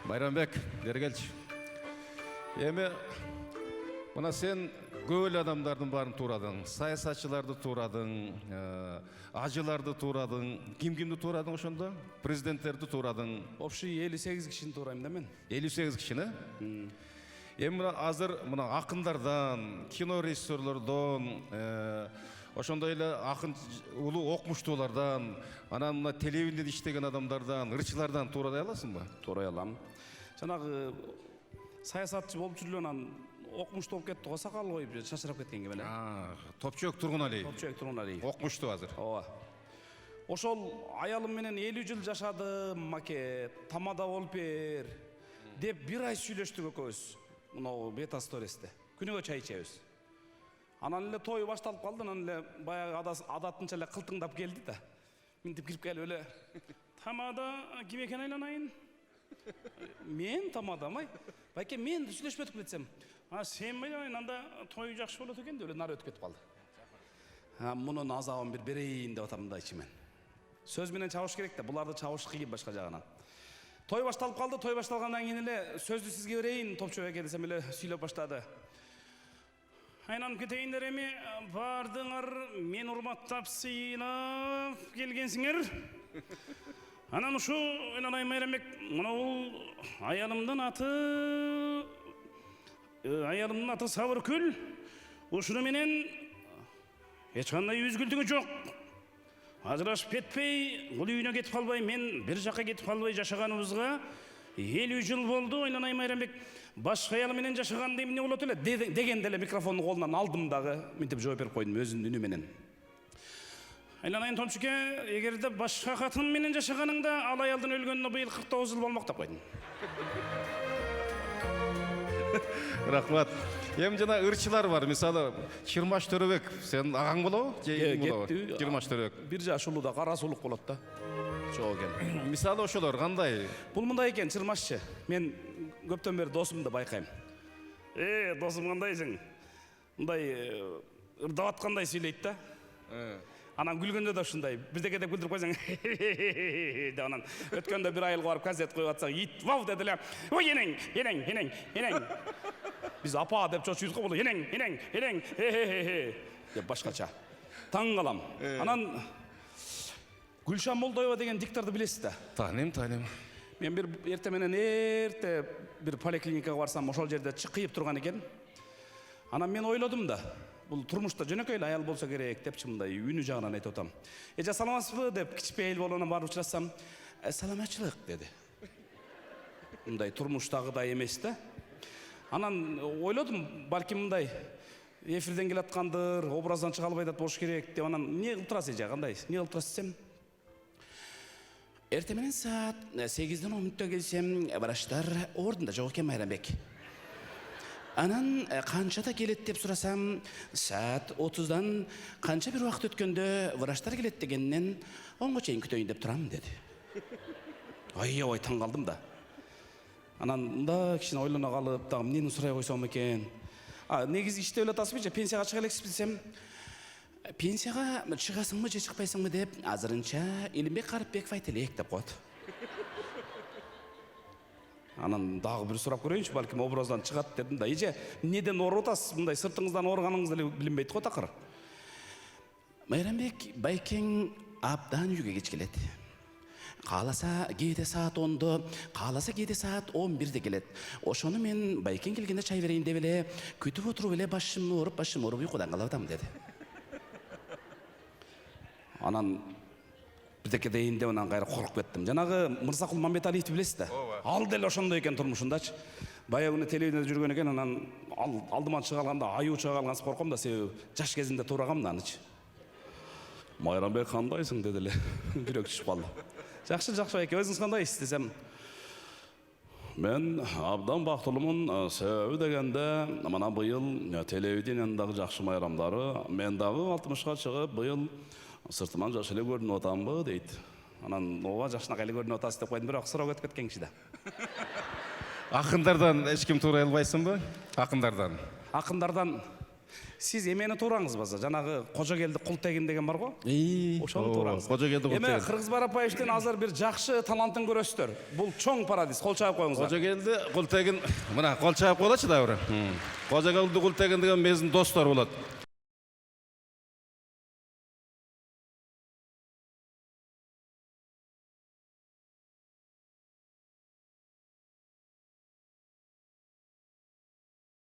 Байрамбек, бері келші. Еме, мына сен көөл адамдардың барын турадың, саясатчыларды турадың, ажыларды турадың, ким-кимді турадың ошонда? Президенттерді турадың. Общий 58 кишини туурайм да мен. 58 кишини? Эми мына азыр мына акындардан, кино режиссерлордон, ошондой эле акын улуу окумуштуулардан, анан мына телевидениеде иштеген адамдардан, ырчылардан туурай аласыңбы? Туурай алам. Жанагы саясатчы болуп жүрүп анан окумуштуу болуп кетти го, сакал коюп шашырап кеткенге беле. Топчок Тургуналиев. Топчок Тургуналиев. Окумуштуу азыр. Ооба. Ошол аялым менен 50 жыл жашадым, маке, тамада болуп бер деп бир ай сүйлөштүк экөөбүз. Мына бета стористе. Күнүгө чай ичебиз. Анан эле той башталып калды, анан эле баягы адатынча эле кылтыңдап келди да. Минтип кирип келип эле тамада ким экен айланайын? Мен тамадамай. Байке мен сүйлөшпөдүк десем. Сен байайын, анда той жакшы болот экен деп эле нары өтүп кетип калды. Мунун азабын бир берейин деп атам да ичимен. Сөз менен чабыш керек да, буларды чабыш кыйын башка жагынан. Той башталып калды, той башталгандан кийин эле сөздү сизге берейин, Топчок эке десем эле сүйлөп баштады. Айнанып кетейиндер эми, бардыңар, мен урматтап сыйлап келгенсиңер. Анан ушу Айланай Майрамбек, мына аялымдын аты Сабыркүл. Ушуну менен эч кандай үзгүлдүгү жок. Ажырашып кетпей, бул үйүнө кетип калбай, мен бир жакка кетип калбай жашаганыбызга 50 жыл болду. Айланай Майрамбек башка аялы менен жашаганда эмне болот эле дегенде эле микрофонду колунан алдым дагы, мынтип жооп берип койдум өзүнүн үнү менен. Айланайын Томчуке, эгерде башка катын менен жашаганыңда, ал аялдын өлгөнүнө быйыл 49 жыл болмок деп койдум. Рахмат. Эми жана ырчылар бар, мисалы Чырмаш Төрөбек, сен агаң болобу? Чырмаш Төрөбек. Бир жаш улуу да кара сулук болот да. Жок экен. Мисалы ошолор кандай? Бул мындай экен, Чырмашчы. Мен көптөн бери досумду байкайм. Досум кандайсың? Мындай ырдап аткандай сүйлөйт да. Анан күлгөндө да ушундай, бирдеке деп күлдүрүп койсоң, деп анан өткөндө бир айыл барып газет коюп атсак, ит вау деди эле. Ой, енең. Биз апа деп чочуйбуз го, бул енең, деп башкача. Таң калам. Анан Гүлшан Молдоева деген дикторду билесиз да? Тааныйм. Мен бир эрте менен бир поликлиникага барсам, ошол жерде кыйып турган экен. Анан мен ойлодум да, бул турмушта жөнөкөй эле аял болсо керек депчи, мындай үнү жагынан айтып атам. Саламатсызбы деп кичпей эл болгондон барып учурасам, саламатчылык деди. Мындай турмуштагыдай эмес да. Анан ойлодум, балким мындай эфирден келаткандыр, образдан чыга албай атат болуш керек деп, анан эмне кылып турасыз эже, кандай? Эмне кылып турасыз десем, эртең менен саат 8-ден 10 мүнөттө келсем, врачтар ордунда жок экен Майрамбек. Анан канчада келет деп сурасам, саат 30-дан канча бир убакыт өткөндө врачтар келет дегеннен 10-го чейин күтөйүн деп турам деди. Аябай таң калдым да. Анан мында кичине ойлоно калып, дагы эмнени сурай койсом экен. Негизи иштеп эле атасызбы же пенсияга чыга элексизби десем, пенсияга чыгасыңбы же чыкпайсыңбы деп, азырынча Илимбек Карыпбеков айта элек деп коет. Анан дагы бир сурап көрөйүнчү, балким образдан чыгат дедим да. Эже, эмнеден ооруп атасыз? Мындай сыртыңыздан ооруганыңыз эле билинбейт го такыр. Майрамбек байкең абдан үйгө кеч келет. Кааласа кээде саат 10-до, кааласа кээде саат 11-де келет. Ошону мен байкең келгенде чай берейин деп эле күтүп отуруп эле башым ооруп уйкудан калып атам деди. Анан бирдеке дейин деп анан кайра коркуп кеттим. Жанагы Мырзакул Мамбеталиевди билесиз да? Ал деле ошондой экен турмушундачы. Баягы телевидениеде жүргөн экен, анан алдыма чыга алганда аюу чыга алгансы корком да, себеби жаш кезинде туурагам да анычы. Майрамбек кандайсың деди эле. Жүрөк түшүп калды. Жакшы байке, өзүңүз кандайсыз десем, мен абдан бактылуумун, себеби дегенде мына быйыл телевидениянын дагы жакшы майрамдары, мен дагы 60-ка чыгып, быйыл сыртыман жаш эле көрүнүп атамбы дейт. Анан ооба жашына эле көрүнүп атасыз деп койдум, бирок суроо өтүп кеткен киши да. Акындардан эч ким туурай албайсыңбы? Акындардан Сиз эмени туураңыз база, жанагы Кожогелди Култегин деген бар го? Ошону ооба, туураңыз. Кожогелди Эме Култегин. Кыргызбай Апаевдин азыр бир жакшы талантын көрөсүздөр. Бул чоң парадис, кол чаап коюңуздар. Кожогелди Култегин, мына кол чаап коелачы да бир. Кожогелди Култегин деген биздин достор болот.